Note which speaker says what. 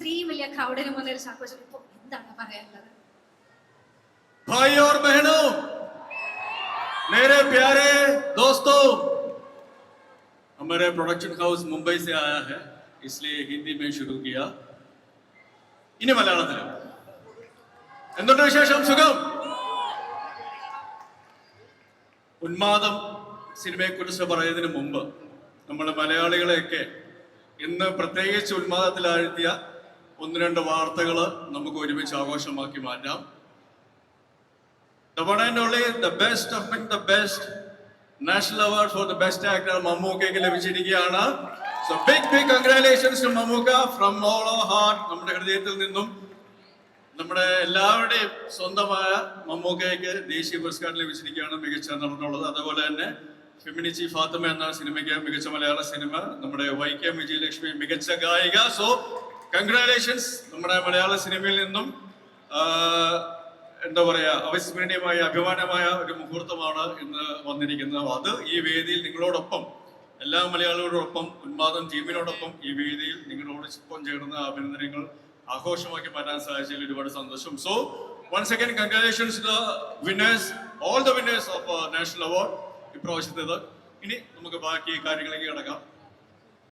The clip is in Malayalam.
Speaker 1: ഇത്രയും വലിയ ക്രൗഡിന് മുന്നിൽ ഒരു സന്തോഷം ഇപ്പൊ എന്താണ് പറയാനുള്ളത്?
Speaker 2: भाई और बहनों, मेरे प्यारे दोस्तों, हमारे प्रोडक्शन हाउस मुंबई से आया है, इसलिए हिंदी में शुरू किया. इन्हें मलयाളത്തിൽ എന്തുണ്ട് വിശേഷം? സുഖം? ഉന്മാദം സിനിമയെക്കുറിച്ച് പറയുന്നതിന് മുമ്പ് നമ്മൾ മലയാളികളെയൊക്കെ ഇന്ന് പ്രത്യേകിച്ച് ഉന്മാദത്തിലാഴ്ത്തിയ ഒന്ന് രണ്ട് വാർത്തകൾ നമുക്ക് ഒരുമിച്ച് ആഘോഷമാക്കി മാറ്റാം. The one and only, the best of the best national award for the best actor മമ്മൂക്കയ്ക്ക് ലഭിച്ചിരിക്കുകയാണ്. So big congratulations to Mammukka from all our heart. നമ്മുടെ ഹൃദയത്തിൽ നിന്നും നമ്മുടെ എല്ലാവരുടെയും സ്വന്തമായ മമ്മൂക്കയ്ക്ക് ദേശീയ പുരസ്കാരം ലഭിച്ചിരിക്കുകയാണ്, മികച്ച നടനുള്ളത്. അതുപോലെ തന്നെ ഫെമിനിച്ചി ഫാത്തിമ എന്ന സിനിമയ്ക്ക് മികച്ച മലയാള സിനിമ, നമ്മുടെ വൈക്കം വിജയലക്ഷ്മി മികച്ച ഗായിക. So congratulations. നമ്മുടെ മലയാള സിനിമയിൽ നിന്നും എന്താ പറയാ, അവിസ്മരണീയമായ അഭിമാനമായ ഒരു മുഹൂർത്തമാണ് ഇന്ന് വന്നിരിക്കുന്നത്. അത് ഈ വേദിയിൽ നിങ്ങളോടൊപ്പം, എല്ലാ മലയാളികളോടൊപ്പം, ഉന്മാദം ടീമിനോടൊപ്പം ഈ വേദിയിൽ നിങ്ങളോട് ഒപ്പം ചേർന്ന അഭിനന്ദനങ്ങൾ ആഘോഷമാക്കി മാറ്റാൻ സാധിച്ചതിൽ ഒരുപാട് സന്തോഷം. So once again congratulations to winners, all the winners of national award ഇപ്രാവശ്യത്തേത്. ഇനി നമുക്ക് ബാക്കി കാര്യങ്ങളിലേക്ക് കിടക്കാം.